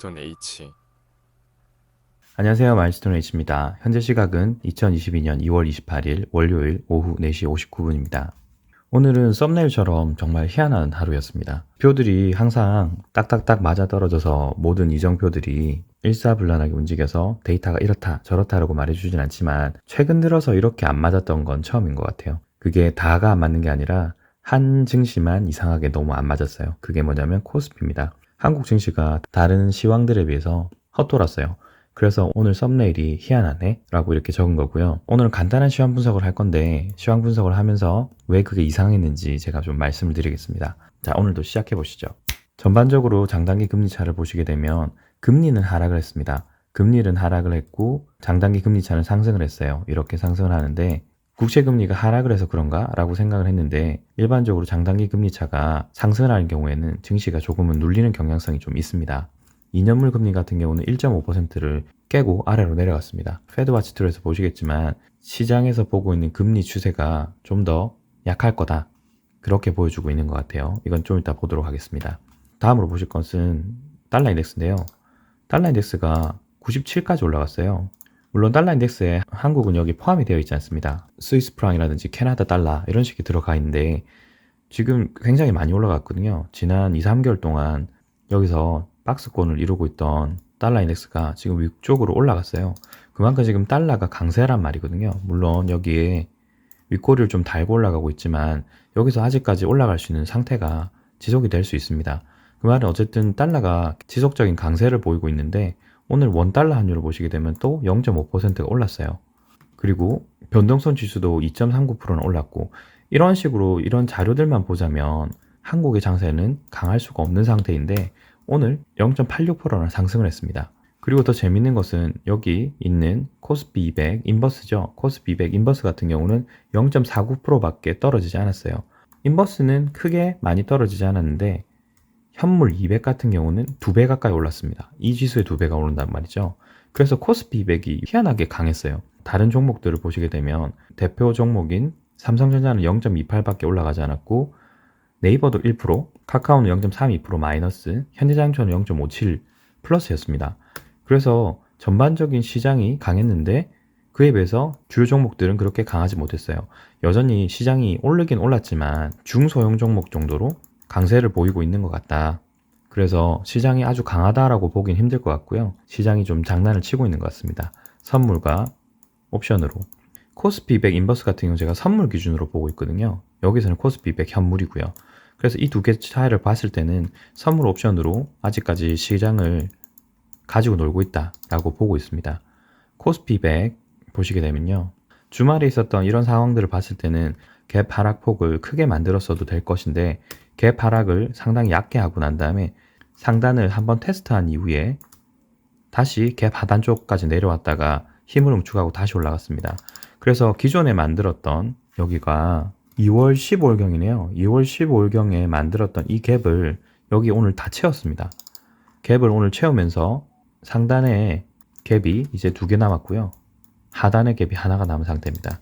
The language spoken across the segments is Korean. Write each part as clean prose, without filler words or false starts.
마일스톤 H. 안녕하세요. 마일스톤 H입니다. 현재 시각은 2022년 2월 28일 월요일 오후 4시 59분입니다. 오늘은 썸네일처럼 정말 희한한 하루였습니다. 표들이 항상 딱딱딱 맞아떨어져서 모든 이정표들이 일사불란하게 움직여서 데이터가 이렇다 저렇다라고 말해주진 않지만 최근 들어서 이렇게 안 맞았던 건 처음인 것 같아요. 그게 다가 안 맞는 게 아니라 한 증시만 이상하게 너무 안 맞았어요. 그게 뭐냐면 코스피입니다. 한국 증시가 다른 시황들에 비해서 헛돌았어요. 그래서 오늘 썸네일이 희한하네 라고 이렇게 적은 거고요. 오늘은 간단한 시황 분석을 할 건데 시황 분석을 하면서 왜 그게 이상했는지 제가 좀 말씀을 드리겠습니다. 자, 오늘도 시작해 보시죠. 전반적으로 장단기 금리 차를 보시게 되면 금리는 하락을 했습니다. 금리는 하락을 했고 장단기 금리 차는 상승을 했어요. 이렇게 상승을 하는데 국채금리가 하락을 해서 그런가? 라고 생각을 했는데 일반적으로 장단기 금리 차가 상승을 하는 경우에는 증시가 조금은 눌리는 경향성이 좀 있습니다. 2년물 금리 같은 경우는 1.5%를 깨고 아래로 내려갔습니다. 패드와치 툴에서 보시겠지만 시장에서 보고 있는 금리 추세가 좀 더 약할 거다. 그렇게 보여주고 있는 것 같아요. 이건 좀 이따 보도록 하겠습니다. 다음으로 보실 것은 달러 인덱스인데요. 달러 인덱스가 97까지 올라갔어요. 물론 달러 인덱스에 한국은 여기 포함이 되어 있지 않습니다. 스위스 프랑이라든지 캐나다 달러 이런 식이 들어가 있는데 지금 굉장히 많이 올라갔거든요. 지난 2, 3개월 동안 여기서 박스권을 이루고 있던 달러 인덱스가 지금 위쪽으로 올라갔어요. 그만큼 지금 달러가 강세란 말이거든요. 물론 여기에 윗꼬리를 좀 달고 올라가고 있지만 여기서 아직까지 올라갈 수 있는 상태가 지속이 될 수 있습니다. 그 말은 어쨌든 달러가 지속적인 강세를 보이고 있는데 오늘 원달러 환율을 보시게 되면 또 0.5%가 올랐어요. 그리고 변동성 지수도 2.39%는 올랐고 이런 식으로 이런 자료들만 보자면 한국의 장세는 강할 수가 없는 상태인데 오늘 0.86%나 상승을 했습니다. 그리고 더 재밌는 것은 여기 있는 코스피 200 인버스죠. 코스피 200 인버스 같은 경우는 0.49%밖에 떨어지지 않았어요. 인버스는 크게 많이 떨어지지 않았는데 현물 200 같은 경우는 2배 가까이 올랐습니다. 이 지수의 2배가 오른단 말이죠. 그래서 코스피 200이 희한하게 강했어요. 다른 종목들을 보시게 되면 대표 종목인 삼성전자는 0.28밖에 올라가지 않았고 네이버도 1%, 카카오는 0.32% 마이너스, 현대자동차는 0.57 플러스였습니다. 그래서 전반적인 시장이 강했는데 그에 비해서 주요 종목들은 그렇게 강하지 못했어요. 여전히 시장이 오르긴 올랐지만 중소형 종목 정도로 강세를 보이고 있는 것 같다. 그래서 시장이 아주 강하다라고 보긴 힘들 것 같고요. 시장이 좀 장난을 치고 있는 것 같습니다. 선물과 옵션으로. 코스피 200 인버스 같은 경우 제가 선물 기준으로 보고 있거든요. 여기서는 코스피 200 현물이고요. 그래서 이 두 개 차이를 봤을 때는 선물 옵션으로 아직까지 시장을 가지고 놀고 있다라고 보고 있습니다. 코스피 100 보시게 되면요. 주말에 있었던 이런 상황들을 봤을 때는 갭 하락폭을 크게 만들었어도 될 것인데 갭 하락을 상당히 얕게 하고 난 다음에 상단을 한번 테스트한 이후에 다시 갭 하단 쪽까지 내려왔다가 힘을 응축하고 다시 올라갔습니다. 그래서 기존에 만들었던 여기가 2월 15일경이네요. 2월 15일경에 만들었던 이 갭을 여기 오늘 다 채웠습니다. 갭을 오늘 채우면서 상단에 갭이 이제 2개 남았고요. 하단에 갭이 하나가 남은 상태입니다.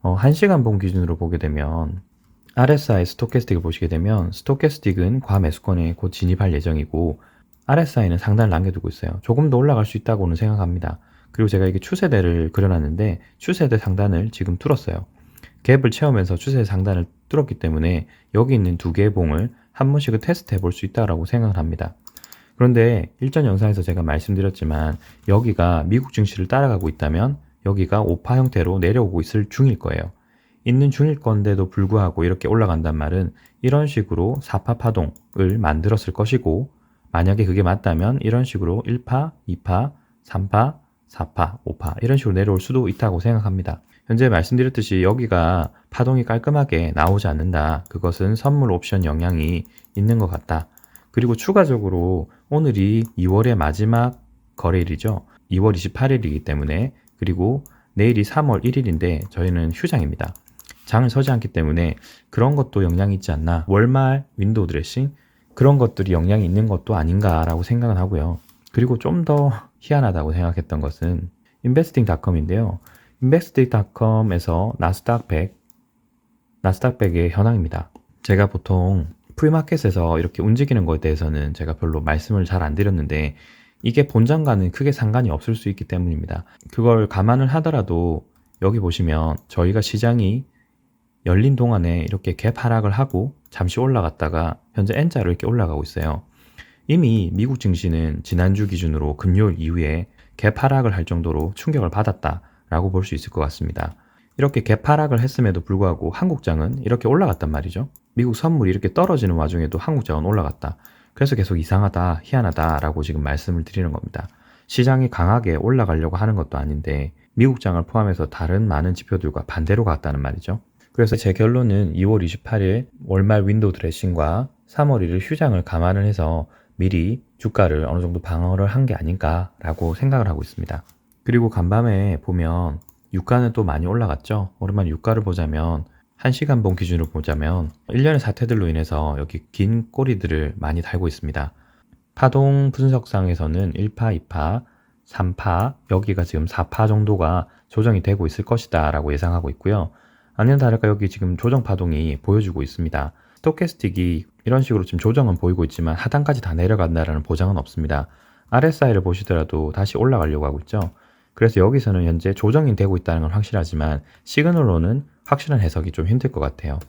1시간 봉 기준으로 보게 되면 RSI 스토캐스틱을 보시게 되면 스토캐스틱은 과매수권에 곧 진입할 예정이고 RSI는 상단을 남겨두고 있어요. 조금 더 올라갈 수 있다고는 생각합니다. 그리고 제가 이게 추세대를 그려놨는데 추세대 상단을 지금 뚫었어요. 갭을 채우면서 추세 상단을 뚫었기 때문에 여기 있는 2개의 봉을 한 번씩은 테스트 해볼 수 있다고 생각을 합니다. 그런데 일전 영상에서 제가 말씀드렸지만 여기가 미국 증시를 따라가고 있다면 여기가 오파 형태로 내려오고 있을 중일 거예요. 있는 중일 건데도 불구하고 이렇게 올라간단 말은 이런 식으로 4파 파동을 만들었을 것이고 만약에 그게 맞다면 이런 식으로 1파, 2파, 3파, 4파, 5파 이런 식으로 내려올 수도 있다고 생각합니다. 현재 말씀드렸듯이 여기가 파동이 깔끔하게 나오지 않는다. 그것은 선물 옵션 영향이 있는 것 같다. 그리고 추가적으로 오늘이 2월의 마지막 거래일이죠. 2월 28일이기 때문에 그리고 내일이 3월 1일인데 저희는 휴장입니다. 장을 서지 않기 때문에 그런 것도 영향이 있지 않나. 월말 윈도우 드레싱 그런 것들이 영향이 있는 것도 아닌가라고 생각은 하고요. 그리고 좀 더 희한하다고 생각했던 것은 investing.com인데요. investing.com에서 나스닥 100의 현황입니다. 제가 보통 프리마켓에서 이렇게 움직이는 거에 대해서는 제가 별로 말씀을 잘 안 드렸는데 이게 본장과는 크게 상관이 없을 수 있기 때문입니다. 그걸 감안을 하더라도 여기 보시면 저희가 시장이 열린 동안에 이렇게 갭 하락을 하고 잠시 올라갔다가 현재 N자로 이렇게 올라가고 있어요. 이미 미국 증시는 지난주 기준으로 금요일 이후에 갭 하락을 할 정도로 충격을 받았다라고 볼 수 있을 것 같습니다. 이렇게 갭 하락을 했음에도 불구하고 한국장은 이렇게 올라갔단 말이죠. 미국 선물이 이렇게 떨어지는 와중에도 한국장은 올라갔다. 그래서 계속 이상하다, 희한하다라고 지금 말씀을 드리는 겁니다. 시장이 강하게 올라가려고 하는 것도 아닌데 미국장을 포함해서 다른 많은 지표들과 반대로 갔다는 말이죠. 그래서 제 결론은 2월 28일 월말 윈도우 드레싱과 3월 1일 휴장을 감안을 해서 미리 주가를 어느 정도 방어를 한 게 아닌가라고 생각을 하고 있습니다. 그리고 간밤에 보면 유가는 또 많이 올라갔죠. 오랜만에 유가를 보자면 1시간봉 기준으로 보자면 일련의 사태들로 인해서 여기 긴 꼬리들을 많이 달고 있습니다. 파동 분석상에서는 1파, 2파, 3파, 여기가 지금 4파 정도가 조정이 되고 있을 것이다 라고 예상하고 있고요. 아니나 다를까 여기 지금 조정 파동이 보여주고 있습니다. 스토캐스틱이 이런 식으로 지금 조정은 보이고 있지만 하단까지 다 내려간다라는 보장은 없습니다. RSI를 보시더라도 다시 올라가려고 하고 있죠. 그래서 여기서는 현재 조정이 되고 있다는 건 확실하지만 시그널로는 확실한 해석이 좀 힘들 것 같아요.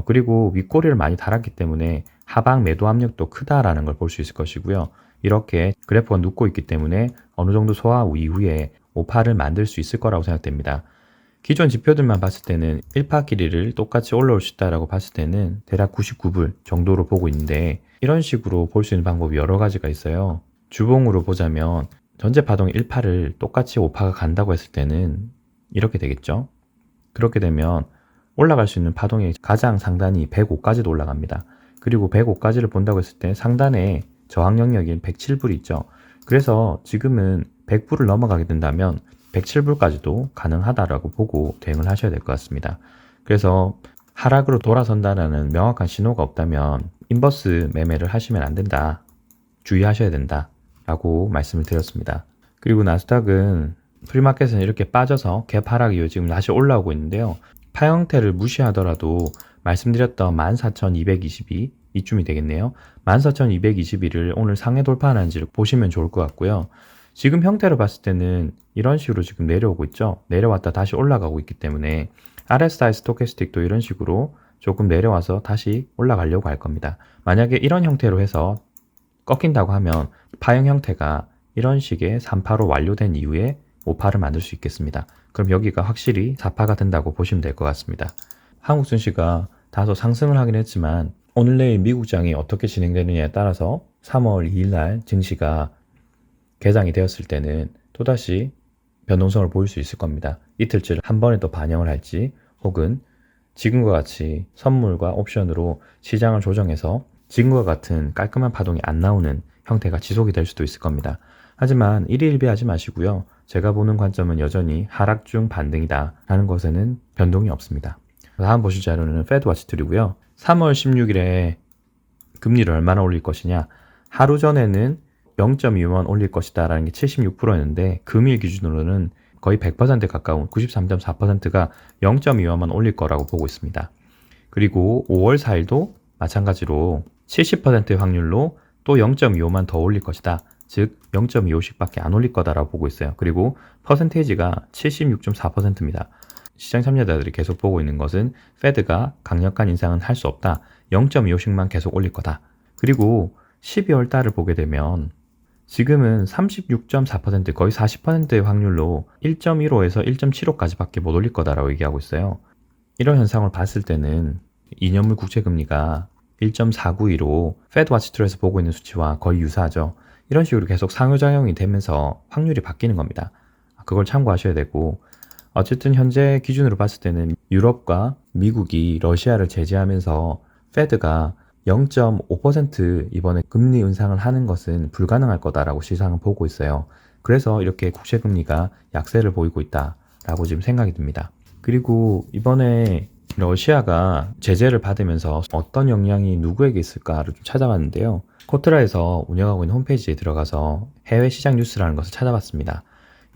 그리고 윗꼬리를 많이 달았기 때문에 하방 매도 압력도 크다라는 걸 볼 수 있을 것이고요. 이렇게 그래프가 눕고 있기 때문에 어느 정도 소화 이후에 오파를 만들 수 있을 거라고 생각됩니다. 기존 지표들만 봤을 때는 1파 길이를 똑같이 올라올 수 있다라고 봤을 때는 대략 99불 정도로 보고 있는데 이런 식으로 볼 수 있는 방법이 여러 가지가 있어요. 주봉으로 보자면 전체 파동 1파를 똑같이 5파가 간다고 했을 때는 이렇게 되겠죠. 그렇게 되면 올라갈 수 있는 파동의 가장 상단이 105까지도 올라갑니다. 그리고 105까지를 본다고 했을 때 상단에 저항 영역인 107불이 있죠. 그래서 지금은 100불을 넘어가게 된다면 107불까지도 가능하다라고 보고 대응을 하셔야 될 것 같습니다. 그래서 하락으로 돌아선다라는 명확한 신호가 없다면 인버스 매매를 하시면 안 된다. 주의하셔야 된다. 라고 말씀을 드렸습니다. 그리고 나스닥은 프리마켓은 이렇게 빠져서 갭 하락 이후 지금 다시 올라오고 있는데요. 파 형태를 무시하더라도 말씀드렸던 14,222 이쯤이 되겠네요. 14,221을 오늘 상해 돌파하는지를 보시면 좋을 것 같고요. 지금 형태로 봤을 때는 이런 식으로 지금 내려오고 있죠. 내려왔다 다시 올라가고 있기 때문에 RSI 스토캐스틱도 이런 식으로 조금 내려와서 다시 올라가려고 할 겁니다. 만약에 이런 형태로 해서 꺾인다고 하면 파형 형태가 이런 식의 3파로 완료된 이후에 5파를 만들 수 있겠습니다. 그럼 여기가 확실히 4파가 된다고 보시면 될 것 같습니다. 한국 증시가 다소 상승을 하긴 했지만 오늘 내일 미국장이 어떻게 진행되느냐에 따라서 3월 2일 날 증시가 개장이 되었을 때는 또다시 변동성을 보일 수 있을 겁니다. 이틀치를 한 번에 또 반영을 할지 혹은 지금과 같이 선물과 옵션으로 시장을 조정해서 지금과 같은 깔끔한 파동이 안 나오는 형태가 지속이 될 수도 있을 겁니다. 하지만 일희일비하지 마시고요. 제가 보는 관점은 여전히 하락 중 반등이다 라는 것에는 변동이 없습니다. 다음 보실 자료는 페드워치 툴이고요. 3월 16일에 금리를 얼마나 올릴 것이냐. 하루 전에는 0.2원 올릴 것이다 라는 게 76%였는데 금일 기준으로는 거의 100% 가까운 93.4%가 0.2원만 올릴 거라고 보고 있습니다. 그리고 5월 4일도 마찬가지로 70%의 확률로 또 0.25만 더 올릴 것이다. 즉 0.25씩밖에 안 올릴 거다라고 보고 있어요. 그리고 퍼센테이지가 76.4%입니다. 시장 참여자들이 계속 보고 있는 것은 페드가 강력한 인상은 할 수 없다. 0.25씩만 계속 올릴 거다. 그리고 12월 달을 보게 되면 지금은 36.4% 거의 40%의 확률로 1.15에서 1.75까지밖에 못 올릴 거다라고 얘기하고 있어요. 이런 현상을 봤을 때는 2년물 국채금리가 1.492로 페드워치 툴에서 보고 있는 수치와 거의 유사하죠. 이런 식으로 계속 상호작용이 되면서 확률이 바뀌는 겁니다. 그걸 참고하셔야 되고 어쨌든 현재 기준으로 봤을 때는 유럽과 미국이 러시아를 제재하면서 페드가 0.5% 이번에 금리 인상을 하는 것은 불가능할 거다라고 시장은 보고 있어요. 그래서 이렇게 국채금리가 약세를 보이고 있다라고 지금 생각이 듭니다. 그리고 이번에 러시아가 제재를 받으면서 어떤 영향이 누구에게 있을까를 좀 찾아봤는데요. 코트라에서 운영하고 있는 홈페이지에 들어가서 해외 시장 뉴스라는 것을 찾아봤습니다.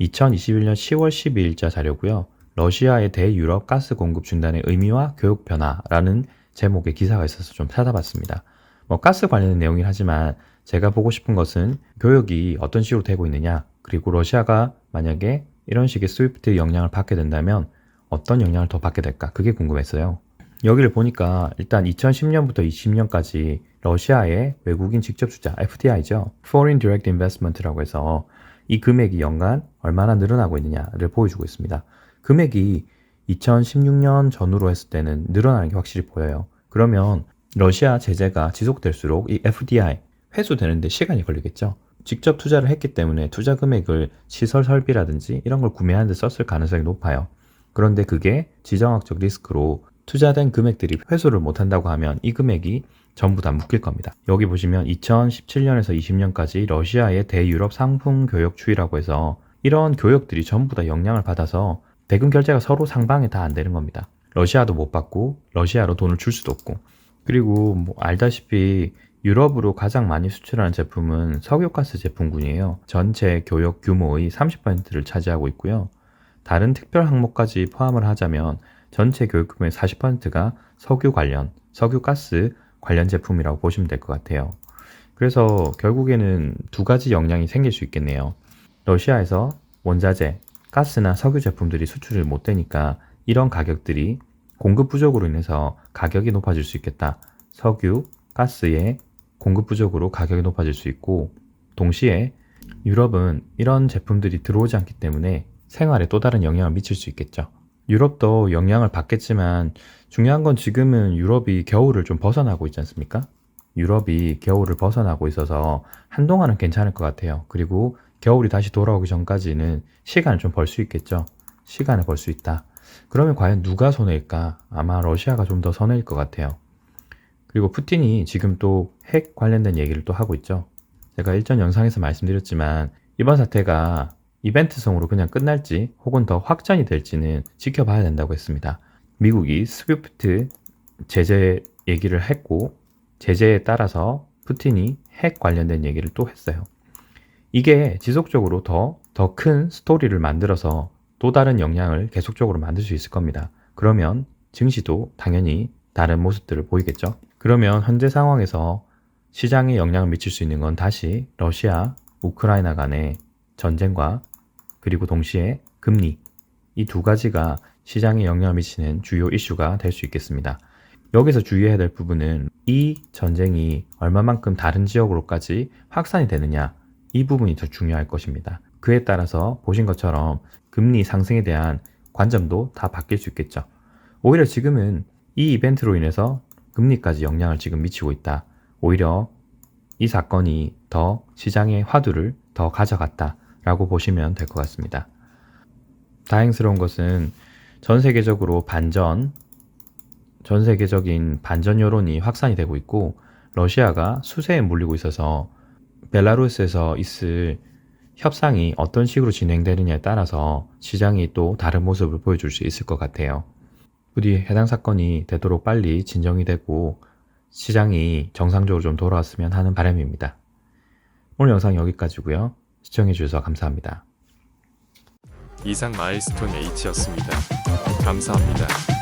2021년 10월 12일자 자료고요. 러시아의 대유럽 가스 공급 중단의 의미와 교육 변화라는 제목의 기사가 있어서 좀 찾아봤습니다. 뭐 가스 관련된 내용이긴 하지만 제가 보고 싶은 것은 교역이 어떤 식으로 되고 있느냐, 그리고 러시아가 만약에 이런 식의 스위프트 영향을 받게 된다면 어떤 영향을 더 받게 될까, 그게 궁금했어요. 여기를 보니까 일단 2010년부터 20년까지 러시아의 외국인 직접 투자, FDI죠. Foreign Direct Investment라고 해서 이 금액이 연간 얼마나 늘어나고 있느냐를 보여주고 있습니다. 금액이 2016년 전후로 했을 때는 늘어나는 게 확실히 보여요. 그러면 러시아 제재가 지속될수록 이 FDI 회수되는데 시간이 걸리겠죠. 직접 투자를 했기 때문에 투자 금액을 시설 설비라든지 이런 걸 구매하는 데 썼을 가능성이 높아요. 그런데 그게 지정학적 리스크로 투자된 금액들이 회수를 못한다고 하면 이 금액이 전부 다 묶일 겁니다. 여기 보시면 2017년에서 20년까지 러시아의 대유럽 상품 교역 추이라고 해서 이런 교역들이 전부 다 영향을 받아서 대금 결제가 서로 상방에 다 안 되는 겁니다. 러시아도 못 받고 러시아로 돈을 줄 수도 없고, 그리고 뭐 알다시피 유럽으로 가장 많이 수출하는 제품은 석유가스 제품군이에요. 전체 교역 규모의 30%를 차지하고 있고요. 다른 특별 항목까지 포함을 하자면 전체 교육 규모의 40%가 석유 관련, 석유가스 관련 제품이라고 보시면 될 것 같아요. 그래서 결국에는 두 가지 영향이 생길 수 있겠네요. 러시아에서 원자재, 가스나 석유 제품들이 수출이 못 되니까 이런 가격들이 공급 부족으로 인해서 가격이 높아질 수 있겠다. 석유, 가스의 공급 부족으로 가격이 높아질 수 있고, 동시에 유럽은 이런 제품들이 들어오지 않기 때문에 생활에 또 다른 영향을 미칠 수 있겠죠. 유럽도 영향을 받겠지만 중요한 건 지금은 유럽이 겨울을 좀 벗어나고 있지 않습니까? 유럽이 겨울을 벗어나고 있어서 한동안은 괜찮을 것 같아요. 그리고 겨울이 다시 돌아오기 전까지는 시간을 좀 벌 수 있겠죠. 시간을 벌 수 있다. 그러면 과연 누가 손해일까? 아마 러시아가 좀 더 손해일 것 같아요. 그리고 푸틴이 지금 또 핵 관련된 얘기를 또 하고 있죠. 제가 일전 영상에서 말씀드렸지만 이번 사태가 이벤트성으로 그냥 끝날지 혹은 더 확전이 될지는 지켜봐야 된다고 했습니다. 미국이 스위프트 제재 얘기를 했고, 제재에 따라서 푸틴이 핵 관련된 얘기를 또 했어요. 이게 지속적으로 더 큰 스토리를 만들어서 또 다른 영향을 계속적으로 만들 수 있을 겁니다. 그러면 증시도 당연히 다른 모습들을 보이겠죠. 그러면 현재 상황에서 시장에 영향을 미칠 수 있는 건 다시 러시아, 우크라이나 간의 전쟁과 그리고 동시에 금리, 이 두 가지가 시장에 영향을 미치는 주요 이슈가 될 수 있겠습니다. 여기서 주의해야 될 부분은 이 전쟁이 얼마만큼 다른 지역으로까지 확산이 되느냐, 이 부분이 더 중요할 것입니다. 그에 따라서 보신 것처럼 금리 상승에 대한 관점도 다 바뀔 수 있겠죠. 오히려 지금은 이 이벤트로 인해서 금리까지 영향을 지금 미치고 있다. 오히려 이 사건이 더 시장의 화두를 더 가져갔다라고 보시면 될 것 같습니다. 다행스러운 것은 전 세계적으로 전 세계적인 반전 여론이 확산이 되고 있고, 러시아가 수세에 몰리고 있어서 벨라루스에서 있을 협상이 어떤 식으로 진행되느냐에 따라서 시장이 또 다른 모습을 보여줄 수 있을 것 같아요. 부디 해당 사건이 되도록 빨리 진정이 되고 시장이 정상적으로 좀 돌아왔으면 하는 바람입니다. 오늘 영상 여기까지고요. 시청해주셔서 감사합니다. 이상 마일스톤 H였습니다. 감사합니다.